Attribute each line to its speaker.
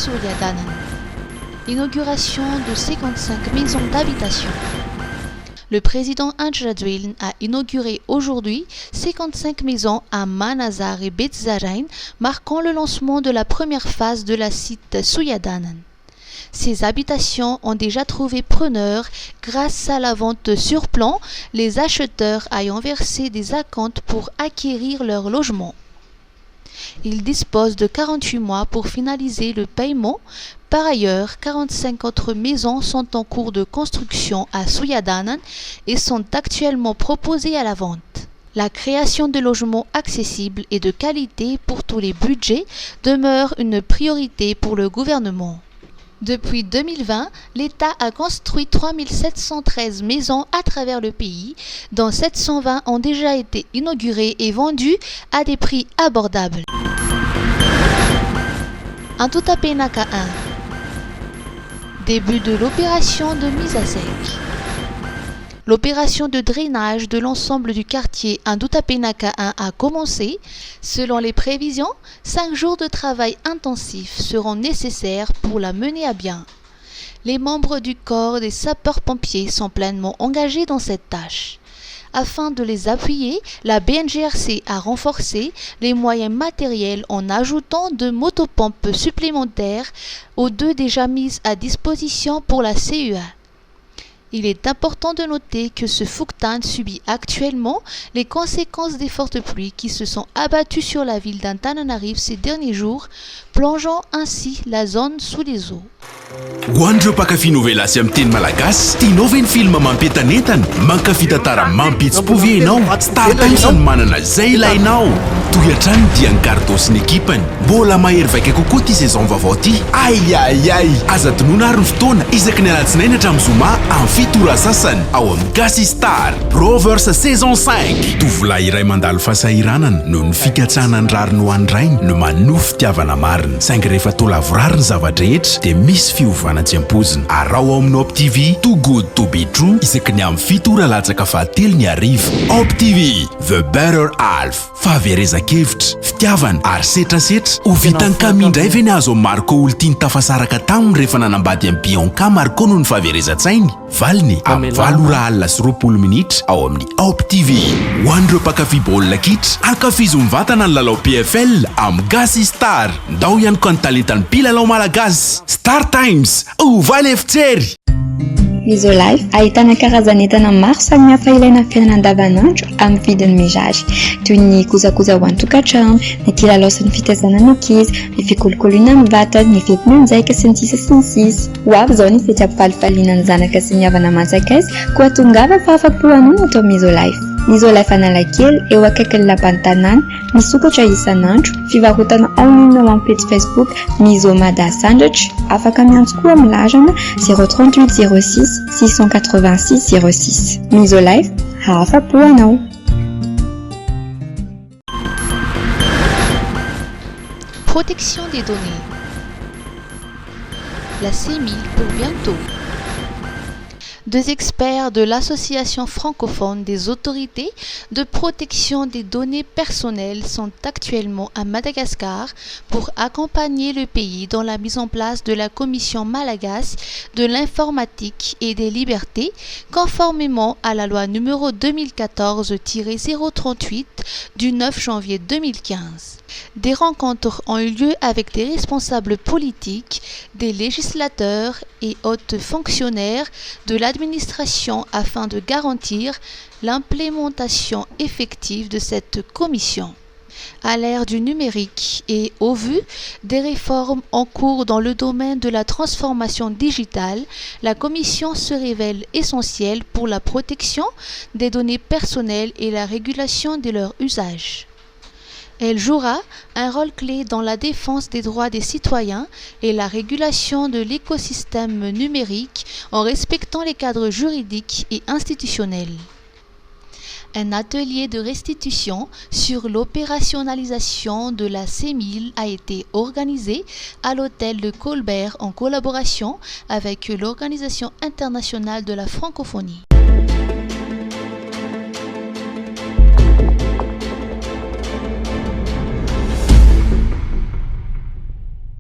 Speaker 1: Souyadanan. Inauguration de 55 maisons d'habitation. Le président Andrzej Duilin a inauguré aujourd'hui 55 maisons à Manazar et Betzarain, marquant le lancement de la première phase de la site Souyadanan. Ces habitations ont déjà trouvé preneur grâce à la vente sur plan, les acheteurs ayant versé des acomptes pour acquérir leur logement. Ils disposent de 48 mois pour finaliser le paiement. Par ailleurs, 45 autres maisons sont en cours de construction à Souyadanan et sont actuellement proposées à la vente. La création de logements accessibles et de qualité pour tous les budgets demeure une priorité pour le gouvernement. Depuis 2020, l'État a construit 3713 maisons à travers le pays, dont 720 ont déjà été inaugurées et vendues à des prix abordables. Antutapenaka 1. Début de l'opération de mise à sec. L'opération de drainage de l'ensemble du quartier Antutapenaka 1 a commencé. Selon les prévisions, 5 jours de travail intensif seront nécessaires pour la mener à bien. Les membres du corps des sapeurs-pompiers sont pleinement engagés dans cette tâche. Afin de les appuyer, la BNGRC a renforcé les moyens matériels en ajoutant 2 motopompes supplémentaires aux 2 déjà mises à disposition pour la CEA. Il est important de noter que ce Fuktan subit actuellement les conséquences des fortes pluies qui se sont abattues sur la ville d'Antananarivo ces derniers jours, plongeant ainsi la zone sous les eaux.
Speaker 2: Hoandreo mpakafy novela sy amin'ny teny malagasy tianao ve ny film mampientanentana mankafy tantara mampihetsy-povy ianao Star Times no manana zay ilainao toy hatrany dia ny Gardo sy ny ekipany mbola mahery vaika kokoa ty saison vaovao ty ai aza tonoana ary ny fotoana isaky ny alatsinainy hatramin'ny zoma amin'ny fitora sasany ao amin'ny Gasy Star Rovers saison 5 tovolahy iray mandalo fahasahiranana no ny fikatsana ny rary no andrainy no manofy fitiavana marina saingy rehefa toa lavorary ny zavatra rehetra dia misy fiovana tsy ampozina arao ao amin'ny OpTV Too Good to Be True isaky ny amin'ny fitora latsaka fahatelo ny arivo OpTV The Better Half fahaverezakevitra fitiavana ary setrasetra ho vitany kamindray ve ny azo Marco olo tiany tafasaraka taminy rehefa nanambady amin'ny Bianca Marco no ny fahaverezan-tsainy valiny amin'ny 7:20 minitra ao amin'ny OpTV ho an'ireo mpakafy baolina kitra ankafizo mivantana ny lalao PFL amin'ny Gasy Star ndao ihany koa ny talentan'ny mpilalao malagasy Star Times ovaly efitsery.
Speaker 3: Misolife ahitana karazan'entana maro samihafa ilaina amin'ny fiainana andavanandro amin'ny vidiny mirary toy ny kojakoja ho an-tokantrano, ny kilalao sy ny fitaizana ny ankizy, ny fikolokoloina amin'ny vatana, ny fety manjaika sy ny sisa sy ny sisa. Ho avy izao ny fety ampifalifaliana ny zanaka sy ny havana manjakaizy koa tongava fa afapo hanao atao Misolife. Misolife Analakely eo akaikin'ny lapan'ny tanàna, misokatra isan'andro, fivarotana online ao amin'ny page Facebook Misomada Sandwich, afaka miantso koa amin'ny larana 038 06 686 06. Misolife, afapo hanao.
Speaker 1: Protection des données. La CEMIL pour bientôt. 2 experts de l'Association francophone des autorités de protection des données personnelles sont actuellement à Madagascar pour accompagner le pays dans la mise en place de la Commission malagasy de l'informatique et des libertés, conformément à la loi numéro 2014-038 du 9 janvier 2015. Des rencontres ont eu lieu avec des responsables politiques, des législateurs et hautes fonctionnaires de l'administration afin de garantir l'implémentation effective de cette commission. À l'ère du numérique et au vu des réformes en cours dans le domaine de la transformation digitale, la commission se révèle essentielle pour la protection des données personnelles et la régulation de leur usage. Elle jouera un rôle clé dans la défense des droits des citoyens et la régulation de l'écosystème numérique en respectant les cadres juridiques et institutionnels. Un atelier de restitution sur l'opérationnalisation de la CEMIL a été organisé à l'hôtel de Colbert en collaboration avec l'Organisation internationale de la francophonie.